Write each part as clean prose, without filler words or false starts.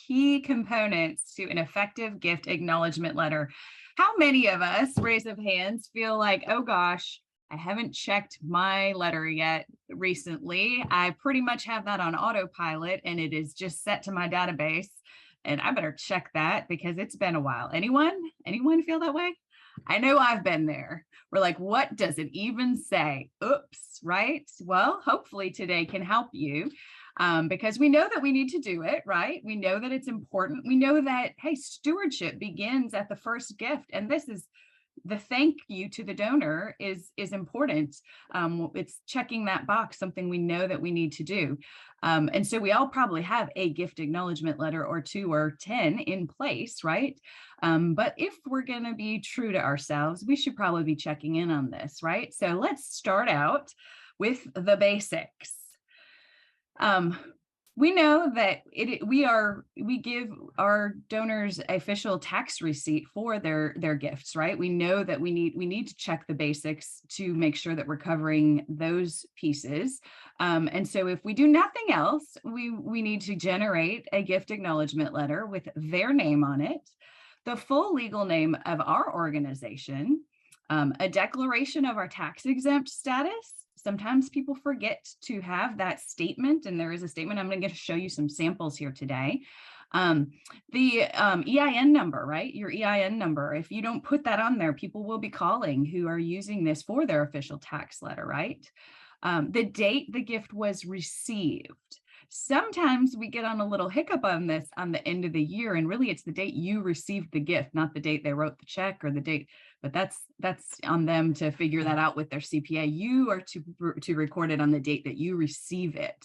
key components to an effective gift acknowledgement letter. How many of us, raise of hands, feel like, oh gosh, I haven't checked my letter yet recently. I pretty much have that on autopilot and it is just set to my database. And I better check that because it's been a while. Anyone feel that way? I know I've been there. We're like, what does it even say? Oops, right? Well, hopefully today can help you because we know that we need to do it, right? We know that it's important. We know that, hey, stewardship begins at the first gift. And this is the thank you to the donor is important. It's checking that box, something we know that we need to do. And so we all probably have a gift acknowledgement letter or 2 or 10 in place, right? But if we're going to be true to ourselves, we should probably be checking in on this, right? So let's start out with the basics. We know that we give our donors official tax receipt for their gifts, right? We know that we need to check the basics to make sure that we're covering those pieces. And so if we do nothing else, we need to generate a gift acknowledgement letter with their name on it, the full legal name of our organization, a declaration of our tax exempt status. Sometimes people forget to have that statement, and there is a statement. I'm going to show you some samples here today. The EIN number, right? Your EIN number. If you don't put that on there, people will be calling who are using this for their official tax letter, right? The date the gift was received. Sometimes we get on a little hiccup on this on the end of the year, and really it's the date you received the gift, not the date they wrote the check or the date, but that's on them to figure that out with their CPA. You are to record it on the date that you receive it.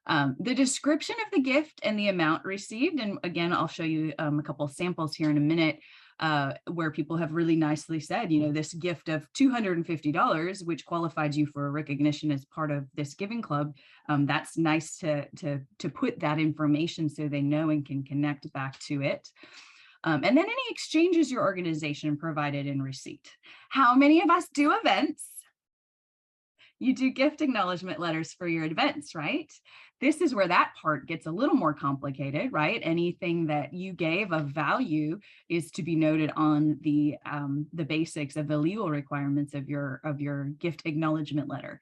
The description of the gift and the amount received, and again, I'll show you a couple of samples here in a minute, where people have really nicely said, you know, this gift of $250, which qualified you for recognition as part of this giving club. That's nice to put that information so they know and can connect back to it. And then any exchanges your organization provided in receipt. How many of us do events? You do gift acknowledgement letters for your events, right? This is where that part gets a little more complicated, right? Anything that you gave of value is to be noted on the basics of the legal requirements of your gift acknowledgement letter.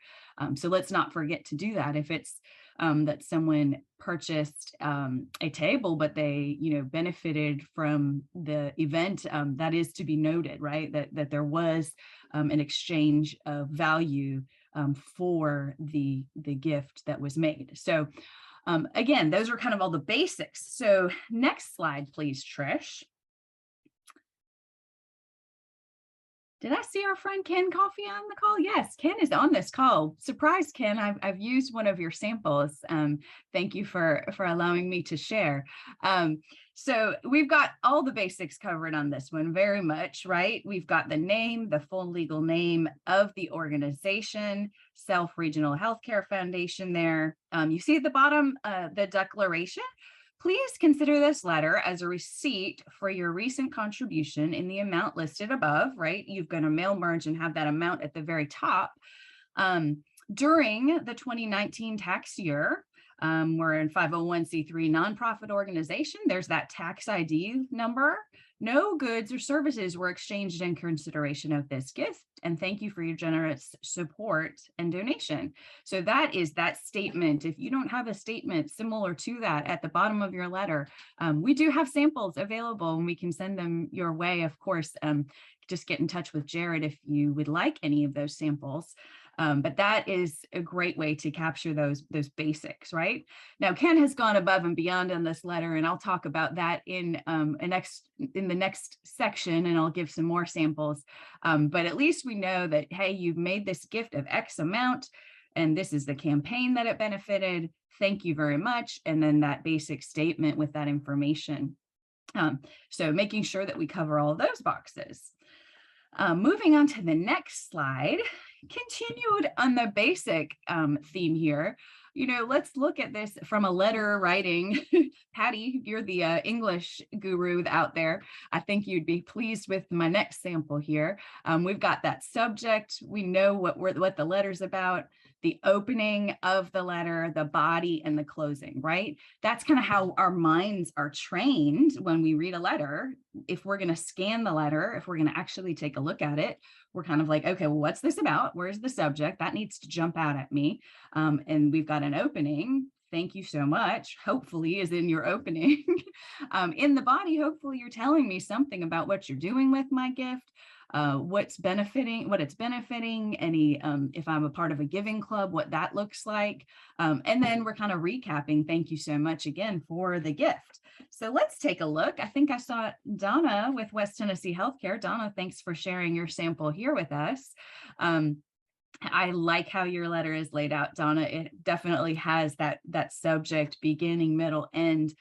So let's not forget to do that. If it's that someone purchased a table, but they, you know, benefited from the event, that is to be noted, right? That there was an exchange of value for the gift that was made. So again, those are kind of all the basics. So next slide, please, Trish. Did I see our friend Ken Coffey on the call? Yes, Ken is on this call. Surprise, Ken, I've used one of your samples. Thank you for allowing me to share. So we've got all the basics covered on this one, very much, right? We've got the name, the full legal name of the organization, Self Regional Healthcare Foundation there. You see at the bottom, the declaration. Please consider this letter as a receipt for your recent contribution in the amount listed above, right? You're going to mail merge and have that amount at the very top. During the 2019 tax year, we're in 501c3 nonprofit organization. There's that tax ID number. No goods or services were exchanged in consideration of this gift. And thank you for your generous support and donation. So that is that statement. If you don't have a statement similar to that at the bottom of your letter, we do have samples available and we can send them your way. Of course, just get in touch with Jared if you would like any of those samples. But that is a great way to capture those basics, right? Now, Ken has gone above and beyond on this letter, and I'll talk about that in the next section, and I'll give some more samples. But at least we know that, hey, you've made this gift of X amount, and this is the campaign that it benefited. Thank you very much. And then that basic statement with that information. So making sure that we cover all of those boxes. Moving on to the next slide, continued on the basic theme here. You know, let's look at this from a letter writing. Patty, you're the English guru out there. I think you'd be pleased with my next sample here. We've got that subject. We know what the letter's about. the opening of the letter, the body, and the closing, right? That's kind of how our minds are trained when we read a letter. If we're going to scan the letter, if we're going to actually take a look at it, we're kind of like, okay, well, what's this about? Where's the subject? That needs to jump out at me. And we've got an opening. Thank you so much. Hopefully is in your opening. In the body, hopefully you're telling me something about what you're doing with my gift, what it's benefiting, any, if I'm a part of a giving club, what that looks like. And then we're kind of recapping. Thank you so much again for the gift. So let's take a look. I think I saw Donna with West Tennessee Healthcare. Donna, thanks for sharing your sample here with us. I like how your letter is laid out, Donna. It definitely has that subject, beginning, middle, end.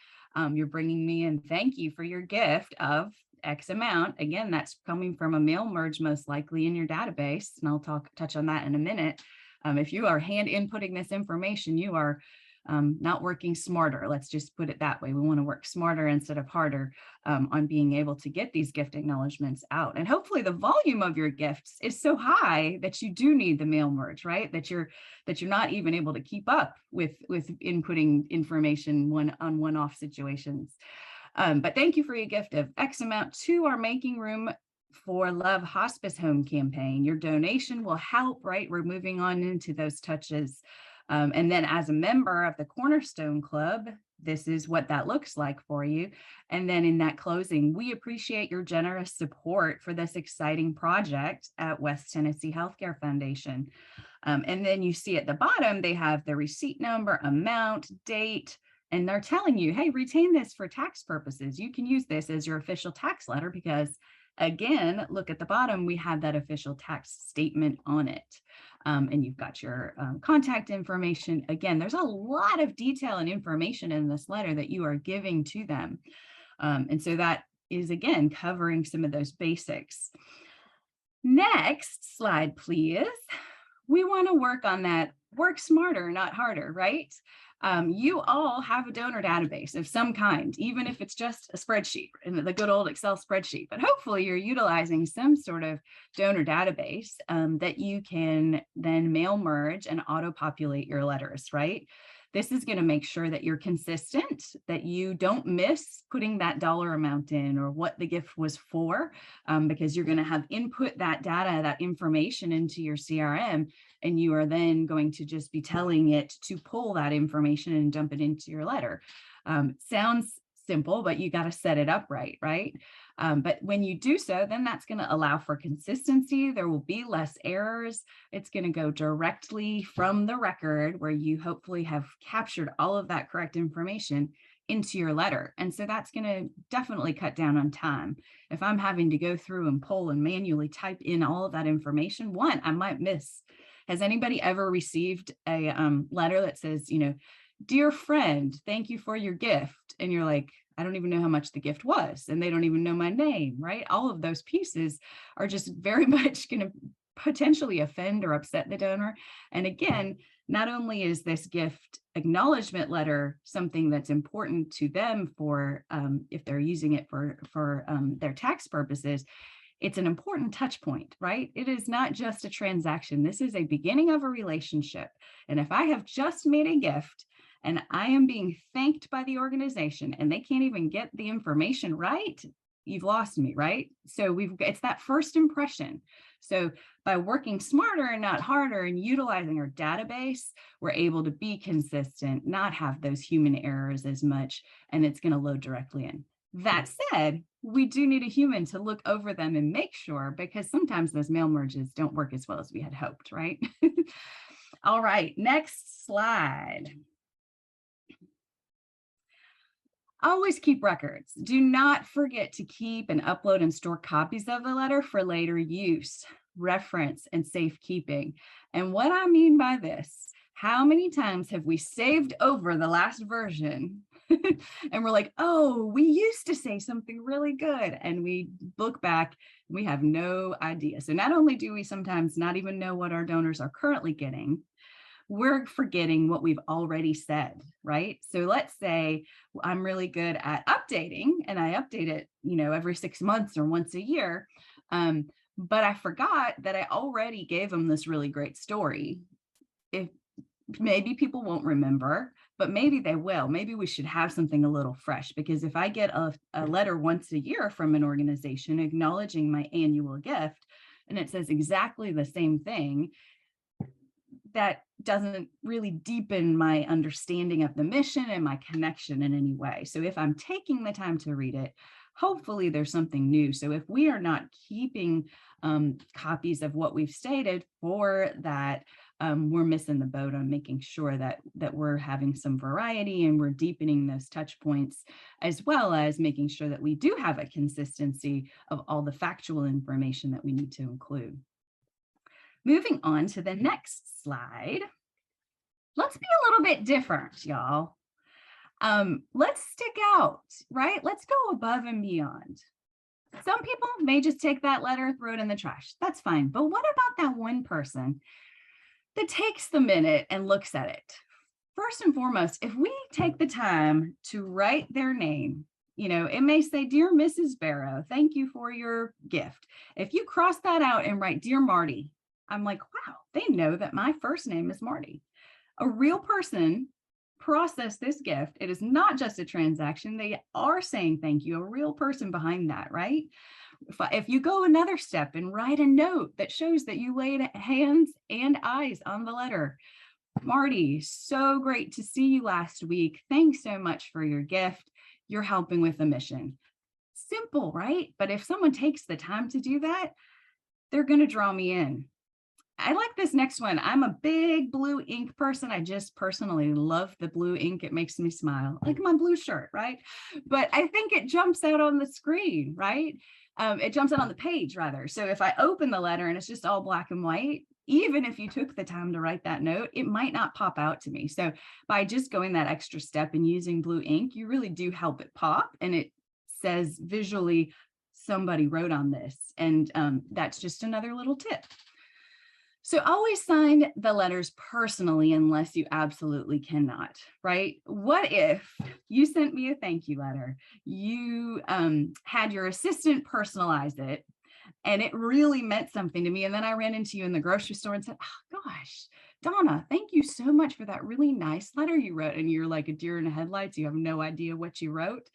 You're bringing me in. Thank you for your gift of X amount. Again, that's coming from a mail merge, most likely in your database. And I'll touch on that in a minute. If you are hand inputting this information, you are not working smarter. Let's just put it that way. We want to work smarter instead of harder on being able to get these gift acknowledgements out. And hopefully the volume of your gifts is so high that you do need the mail merge, right? That you're not even able to keep up with inputting information one-off situations. But thank you for your gift of X amount to our Making Room for Love Hospice Home campaign. Your donation will help, right? We're moving on into those touches. And then as a member of the Cornerstone Club, this is what that looks like for you. And then in that closing, we appreciate your generous support for this exciting project at West Tennessee Healthcare Foundation. And then you see at the bottom, they have the receipt number, amount, date, and they're telling you, hey, retain this for tax purposes. You can use this as your official tax letter because, again, look at the bottom, we have that official tax statement on it. And you've got your contact information. Again, there's a lot of detail and information in this letter that you are giving to them. And so that is, again, covering some of those basics. Next slide, please. We want to work on that, work smarter, not harder, right? You all have a donor database of some kind, even if it's just a spreadsheet, in the good old Excel spreadsheet, but hopefully you're utilizing some sort of donor database that you can then mail merge and auto-populate your letters, right? This is going to make sure that you're consistent, that you don't miss putting that dollar amount in or what the gift was for, because you're going to have input that data, that information into your CRM, and you are then going to just be telling it to pull that information and dump it into your letter. Sounds simple, but you got to set it up right? But when you do so, then that's going to allow for consistency. There will be less errors. It's going to go directly from the record where you hopefully have captured all of that correct information into your letter. And so that's going to definitely cut down on time. If I'm having to go through and pull and manually type in all of that information, one, I might miss. Has anybody ever received a letter that says, dear friend, thank you for your gift? And you're like, I don't even know how much the gift was, and they don't even know my name, right? All of those pieces are just very much going to potentially offend or upset the donor. And again, not only is this gift acknowledgement letter something that's important to them for if they're using it for their tax purposes, it's an important touch point, right? It is not just a transaction. This is a beginning of a relationship. And if I have just made a gift and I am being thanked by the organization and they can't even get the information right, you've lost me, right? So it's that first impression. So by working smarter and not harder and utilizing our database, we're able to be consistent, not have those human errors as much, and it's going to load directly in. That said, we do need a human to look over them and make sure, because sometimes those mail merges don't work as well as we had hoped, right? All right, next slide. Always keep records. Do not forget to keep and upload and store copies of the letter for later use, reference, and safekeeping. And what I mean by this, how many times have we saved over the last version and we're like, oh, we used to say something really good, and we look back, we have no idea. So not only do we sometimes not even know what our donors are currently getting, we're forgetting what we've already said, right? So let's say I'm really good at updating and I update it, every 6 months or once a year. But I forgot that I already gave them this really great story. if maybe people won't remember, but maybe they will. Maybe we should have something a little fresh, because if I get a letter once a year from an organization acknowledging my annual gift, and it says exactly the same thing, that doesn't really deepen my understanding of the mission and my connection in any way. So if I'm taking the time to read it, hopefully there's something new. So if we are not keeping copies of what we've stated for that, we're missing the boat on making sure that we're having some variety and we're deepening those touch points, as well as making sure that we do have a consistency of all the factual information that we need to include. Moving on to the next slide. Let's be a little bit different, y'all. Let's stick out, right? Let's go above and beyond. Some people may just take that letter, throw it in the trash. That's fine. But what about that one person that takes the minute and looks at it? First and foremost, if we take the time to write their name, you know, it may say, "Dear Mrs. Barrow, thank you for your gift." If you cross that out and write, "Dear Marty," I'm like, wow, they know that my first name is Marty. A real person processed this gift. It is not just a transaction. They are saying thank you, a real person behind that, right? If you go another step and write a note that shows that you laid hands and eyes on the letter. "Marty, so great to see you last week. Thanks so much for your gift. You're helping with the mission." Simple, right? But if someone takes the time to do that, they're going to draw me in. I like this next one. I'm a big blue ink person. I just personally love the blue ink. It makes me smile, like my blue shirt, right? But I think it jumps out on the screen, right? It jumps out on the page, rather. So if I open the letter and it's just all black and white, even if you took the time to write that note, it might not pop out to me. So by just going that extra step and using blue ink, you really do help it pop. And it says visually, somebody wrote on this. And that's just another little tip. So always sign the letters personally unless you absolutely cannot, right? What if you sent me a thank you letter, you had your assistant personalize it, and it really meant something to me, and then I ran into you in the grocery store and said, "Oh gosh, Donna, thank you so much for that really nice letter you wrote," and you're like a deer in the headlights, you have no idea what you wrote.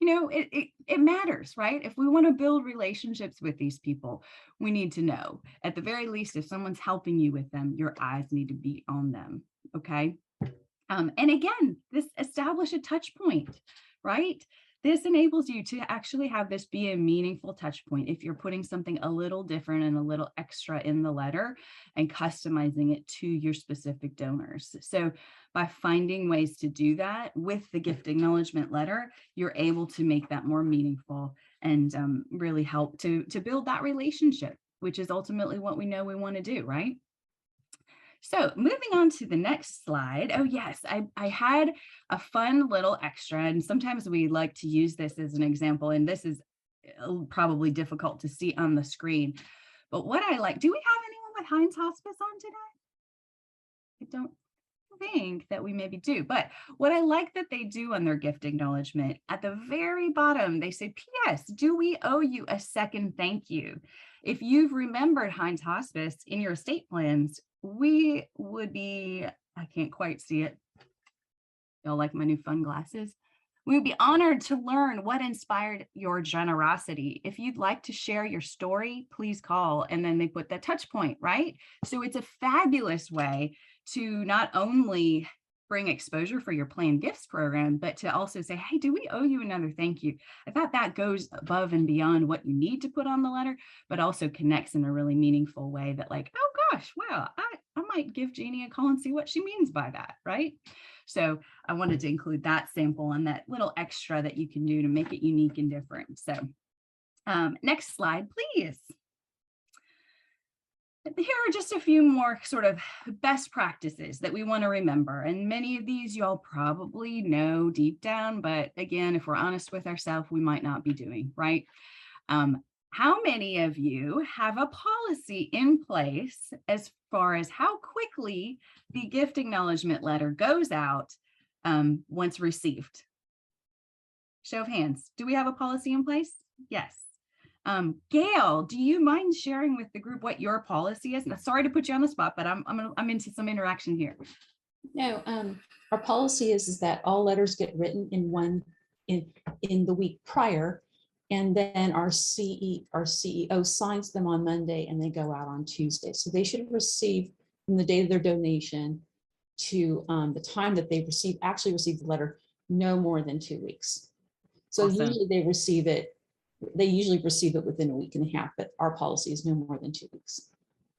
You know, it matters, right? If we want to build relationships with these people, we need to know. At the very least, if someone's helping you with them, your eyes need to be on them, okay? And again, this establish a touch point, right? This enables you to actually have this be a meaningful touch point if you're putting something a little different and a little extra in the letter and customizing it to your specific donors. So by finding ways to do that with the gift acknowledgement letter, you're able to make that more meaningful and really help to build that relationship, which is ultimately what we know we want to do, right? So moving on to the next slide. Oh yes, I had a fun little extra, and sometimes we like to use this as an example, and this is probably difficult to see on the screen. But what I like, do we have anyone with Heinz Hospice on today? I don't think that we maybe do, but what I like that they do on their gift acknowledgement, at the very bottom, they say, "P.S. Do we owe you a second thank you?" If you've remembered Heinz Hospice in your estate plans, we would be, I can't quite see it. Y'all like my new fun glasses? We would be honored to learn what inspired your generosity. If you'd like to share your story, please call. And then they put that touch point, right? So it's a fabulous way to not only bring exposure for your planned gifts program, but to also say, "Hey, do we owe you another thank you?" I thought that goes above and beyond what you need to put on the letter, but also connects in a really meaningful way that, like, oh gosh, wow, I might give Jeannie a call and see what she means by that, right? So I wanted to include that sample and that little extra that you can do to make it unique and different. So next slide, please. Here are just a few more sort of best practices that we want to remember. And many of these y'all probably know deep down, but again, if we're honest with ourselves, we might not be doing, right? How many of you have a policy in place as far as how quickly the gift acknowledgement letter goes out once received? Show of hands. Do we have a policy in place? Yes. Gail, do you mind sharing with the group what your policy is? Sorry to put you on the spot, but I'm into some interaction here. No, our policy is that all letters get written in the week prior, and then our CEO signs them on Monday, and they go out on Tuesday. So they should receive from the date of their donation to the time that they actually receive the letter, no more than 2 weeks. So Awesome. usually they usually receive it within a week and a half, but our policy is no more than 2 weeks.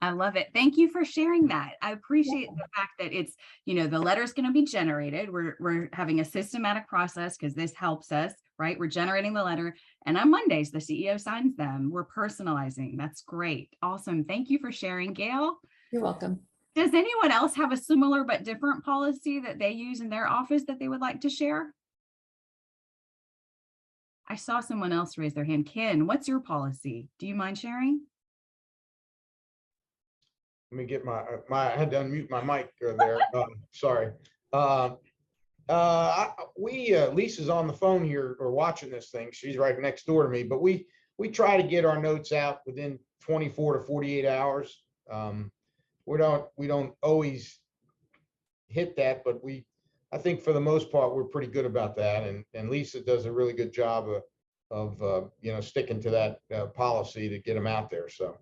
I love it. Thank you for sharing that. I appreciate the fact that it's, the letter's going to be generated. We're having a systematic process because this helps us, right? We're generating the letter, and on Mondays, the CEO signs them. We're personalizing. That's great. Awesome. Thank you for sharing, Gail. You're welcome. Does anyone else have a similar but different policy that they use in their office that they would like to share? I saw someone else raise their hand. Ken, what's your policy? Do you mind sharing? Let me get I had to unmute my mic there. Sorry. Lisa's on the phone here or watching this thing. She's right next door to me, but we try to get our notes out within 24 to 48 hours. We don't always hit that, but I think for the most part, we're pretty good about that. And Lisa does a really good job of sticking to that policy to get them out there. So.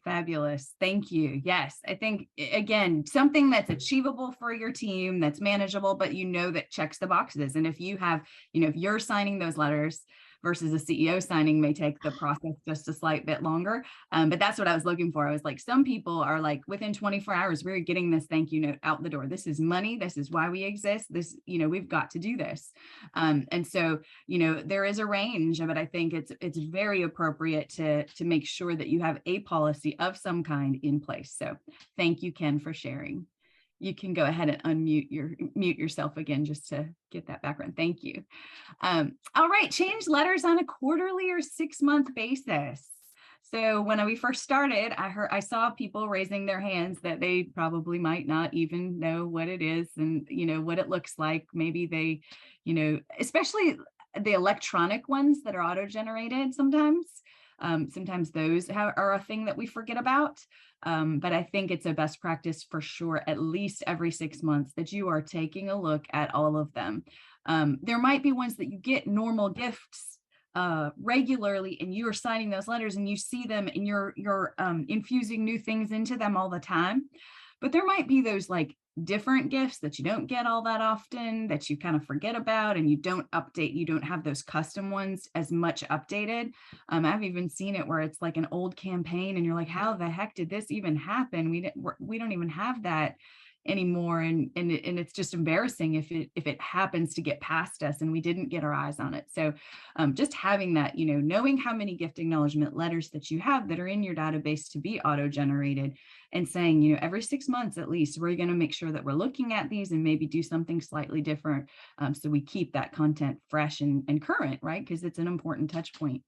Fabulous. Thank you. Yes, I think, again, something that's achievable for your team, that's manageable, but that checks the boxes. And if you have, if you're signing those letters versus a CEO signing may take the process just a slight bit longer. But that's what I was looking for. I was like, some people are like, within 24 hours, we're getting this thank you note out the door. This is money. This is why we exist. This, we've got to do this. And so, there is a range, but I think it's very appropriate to make sure that you have a policy of some kind in place. So thank you, Ken, for sharing. You can go ahead and mute yourself again just to get that background. Thank you. All right, change letters on a quarterly or 6-month basis. So when we first started, I saw people raising their hands that they probably might not even know what it is and what it looks like. Maybe they, especially the electronic ones that are auto-generated sometimes. Sometimes those are a thing that we forget about. But I think it's a best practice for sure, at least every 6 months, that you are taking a look at all of them. There might be ones that you get normal gifts regularly, and you are signing those letters and you see them and you're infusing new things into them all the time. But there might be those like different gifts that you don't get all that often, that you kind of forget about, and you don't update, you don't have those custom ones as much updated. I've even seen it where it's like an old campaign and you're like, how the heck did this even happen? We don't even have that anymore. And it's just embarrassing if it happens to get past us and we didn't get our eyes on it. So just having that, knowing how many gift acknowledgement letters that you have that are in your database to be auto-generated, and saying, every 6 months at least, we're going to make sure that we're looking at these and maybe do something slightly different, so we keep that content fresh and current, right? Because it's an important touch point.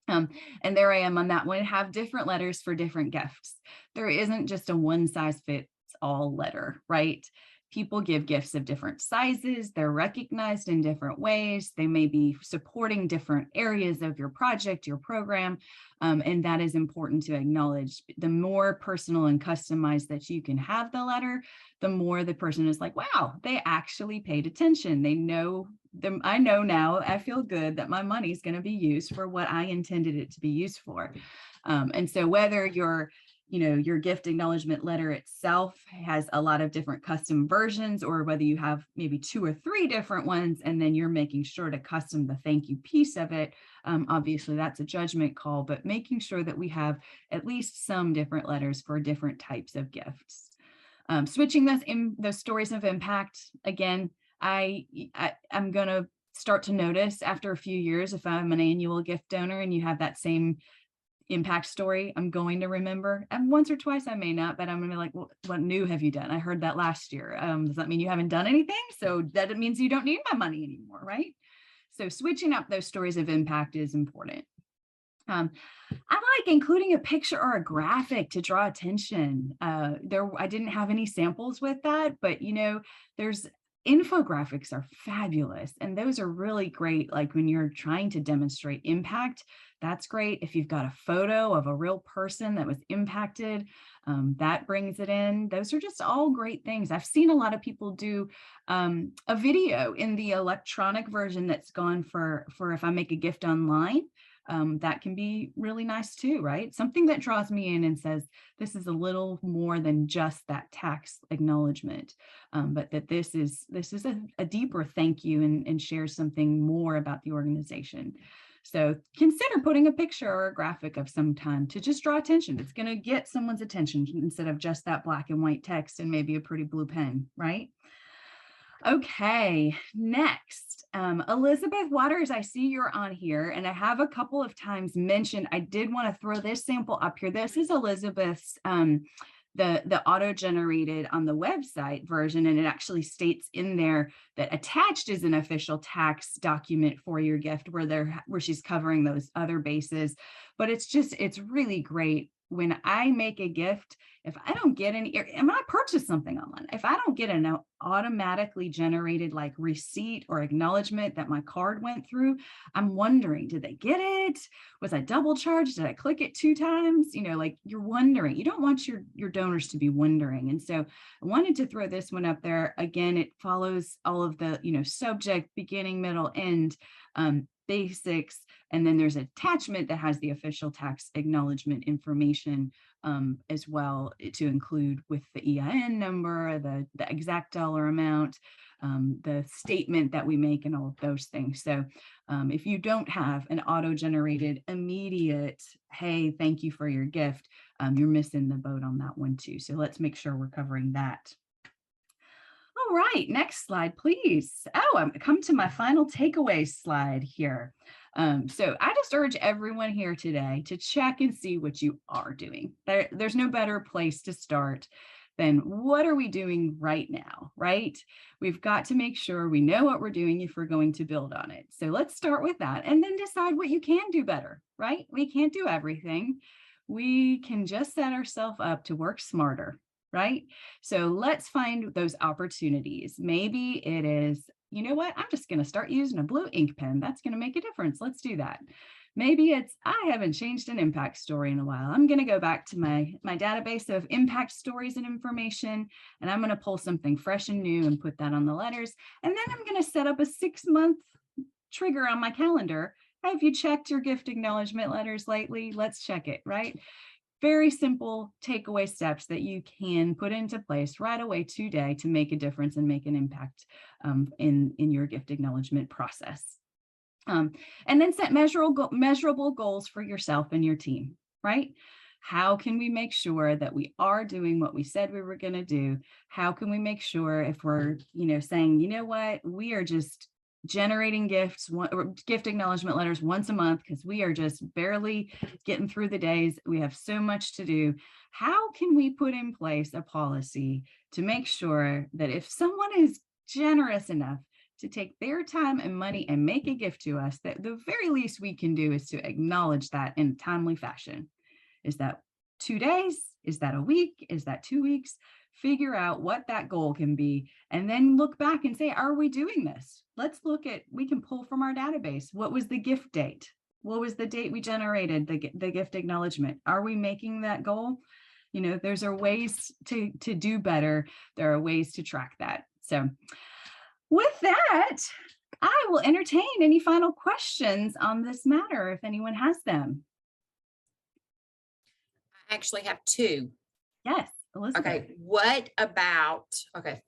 And there I am on that one, have different letters for different gifts. There isn't just a one size fits all letter, right? People give gifts of different sizes. They're recognized in different ways. They may be supporting different areas of your project, your program, and that is important to acknowledge. The more personal and customized that you can have the letter, the more the person is like, wow, they actually paid attention. They know them. I know now, I feel good that my money is going to be used for what I intended it to be used for. And so whether your gift acknowledgement letter itself has a lot of different custom versions, or whether you have maybe 2 or 3 different ones, and then you're making sure to custom the thank you piece of it. Obviously that's a judgment call, but making sure that we have at least some different letters for different types of gifts. Switching those stories of impact, again, I'm going to start to notice after a few years, if I'm an annual gift donor and you have that same impact story, I'm going to remember. And once or twice I may not, but I'm gonna be like, well, what new have you done? I heard that last year. Does that mean you haven't done anything? So that means you don't need my money anymore, right? So switching up those stories of impact is important. I like including a picture or a graphic to draw attention. I didn't have any samples with that, but there's infographics are fabulous. And those are really great. Like when you're trying to demonstrate impact, that's great. If you've got a photo of a real person that was impacted, that brings it in. Those are just all great things. I've seen a lot of people do a video in the electronic version that's gone for if I make a gift online. That can be really nice too, right? Something that draws me in and says, this is a little more than just that tax acknowledgement, but that this is a deeper thank you and shares something more about the organization. So consider putting a picture or a graphic of some time to just draw attention. It's going to get someone's attention instead of just that black and white text and maybe a pretty blue pen, right? Okay, next, Elizabeth Waters, I see you're on here, and I have a couple of times mentioned, I did want to throw this sample up here. This is Elizabeth's, the auto-generated on the website version, and it actually states in there that attached is an official tax document for your gift where she's covering those other bases. But it's really great. When I make a gift, if I don't get any, and when I purchase something online, if I don't get an automatically generated like receipt or acknowledgement that my card went through, I'm wondering, did they get it? Was I double charged? Did I click it 2 times? You know, like you're wondering. You don't want your donors to be wondering. And so I wanted to throw this one up there. Again, it follows all of the, subject, beginning, middle, end, basics, and then there's an attachment that has the official tax acknowledgement information as well to include with the EIN number, the exact dollar amount, the statement that we make, and all of those things. So if you don't have an auto-generated immediate, hey, thank you for your gift, you're missing the boat on that one too. So let's make sure we're covering that. All right, next slide, please. Oh, I'm come to my final takeaway slide here. So I just urge everyone here today to check and see what you are doing. There's no better place to start than what are we doing right now, right? We've got to make sure we know what we're doing if we're going to build on it. So let's start with that and then decide what you can do better, right? We can't do everything. We can just set ourselves up to work smarter, right? So let's find those opportunities. Maybe it is, you know what, I'm just going to start using a blue ink pen. That's going to make a difference. Let's do that. Maybe it's, I haven't changed an impact story in a while. I'm going to go back to my database of impact stories and information, and I'm going to pull something fresh and new and put that on the letters. And then I'm going to set up a 6-month trigger on my calendar. Have you checked your gift acknowledgement letters lately? Let's check it, right? Very simple takeaway steps that you can put into place right away today to make a difference and make an impact in your gift acknowledgement process. And then set measurable goals for yourself and your team, right? How can we make sure that we are doing what we said we were going to do? How can we make sure if we're, saying, you know what, we are just generating gift acknowledgement letters once a month because we are just barely getting through the days. We have so much to do. How can we put in place a policy to make sure that if someone is generous enough to take their time and money and make a gift to us, that the very least we can do is to acknowledge that in a timely fashion? Is that 2 days? Is that a week? Is that 2 weeks? Figure out what that goal can be, and then look back and say, are we doing this? Let's look at, we can pull from our database. What was the gift date? What was the date we generated the gift acknowledgement? Are we making that goal? There's ways to do better. There are ways to track that. So with that, I will entertain any final questions on this matter if anyone has them. I actually have 2. Yes, Elizabeth. Okay, what about,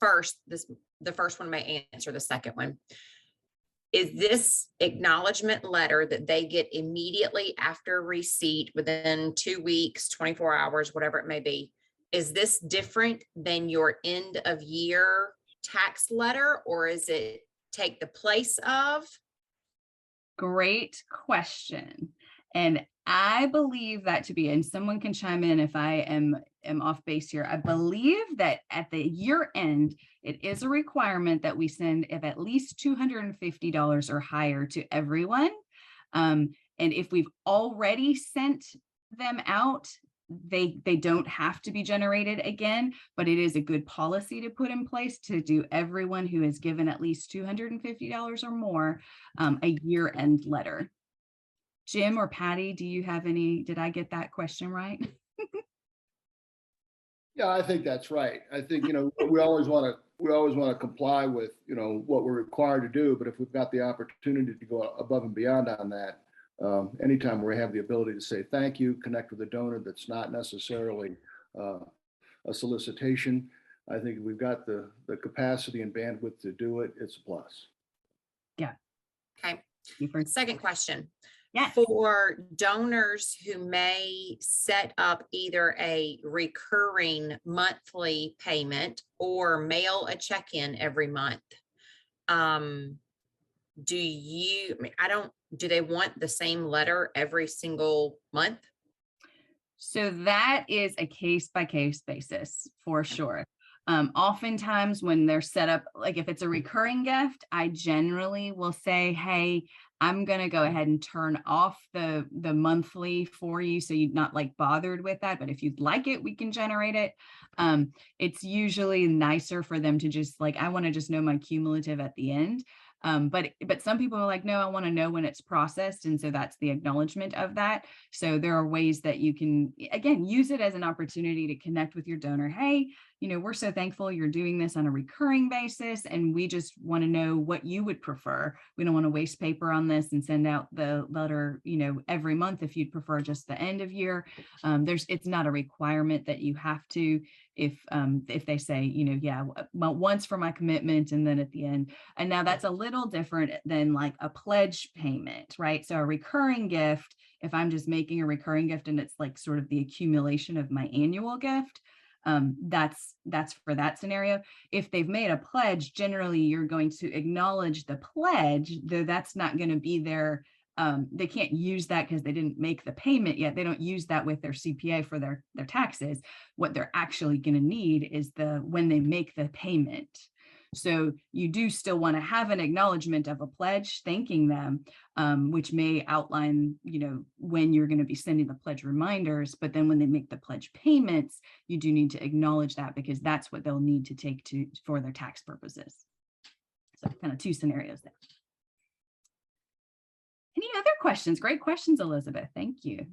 first, the first one may answer the second one. Is this acknowledgement letter that they get immediately after receipt within 2 weeks, 24 hours, whatever it may be, is this different than your end of year tax letter, or is it take the place of? Great question. And I believe that to be, and someone can chime in if I am off base here. I believe that at the year end, it is a requirement that we send of at least $250 or higher to everyone. And if we've already sent them out they don't have to be generated again, but it is a good policy to put in place to do everyone who has given at least $250 or more a year-end letter. Jim or Patty, do you have any, did I get that question right? Yeah, I think that's right. I think, we always want to comply with, what we're required to do, but if we've got the opportunity to go above and beyond on that, anytime we have the ability to say thank you, connect with a donor that's not necessarily a solicitation, I think we've got the capacity and bandwidth to do it. It's a plus. Yeah. Okay. Super. Second question. Yes. For donors who may set up either a recurring monthly payment or mail a check-in every month, do they want the same letter every single month? So that is a case by case basis for sure. Oftentimes when they're set up, like if it's a recurring gift, I generally will say, hey, I'm going to go ahead and turn off the monthly for you, so you're not like bothered with that. But if you'd like it, we can generate it. It's usually nicer for them to just like, I want to just know my cumulative at the end. But some people are like, no, I want to know when it's processed. And so that's the acknowledgement of that. So there are ways that you can, again, use it as an opportunity to connect with your donor. Hey, we're so thankful you're doing this on a recurring basis, and we just want to know what you would prefer. We don't want to waste paper on this and send out the letter, every month if you'd prefer just the end of year. It's not a requirement that you have to, if they say, yeah, well, once for my commitment and then at the end. And now that's a little different than like a pledge payment, right? So a recurring gift, if I'm just making a recurring gift and it's like sort of the accumulation of my annual gift, that's for that scenario. If they've made a pledge, generally you're going to acknowledge the pledge, though that's not going to be their, they can't use that because they didn't make the payment yet. They don't use that with their CPA for their taxes. What they're actually going to need is when they make the payment. So you do still want to have an acknowledgement of a pledge, thanking them, which may outline, when you're going to be sending the pledge reminders. But then when they make the pledge payments, you do need to acknowledge that, because that's what they'll need to take for their tax purposes. So kind of two scenarios there. Any other questions? Great questions, Elizabeth. Thank you.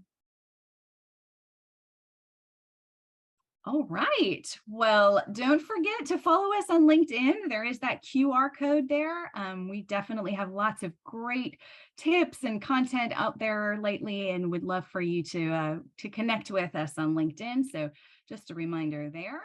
All right. Well, don't forget to follow us on LinkedIn. There is that QR code there. We definitely have lots of great tips and content out there lately, and would love for you to connect with us on LinkedIn. So just a reminder there.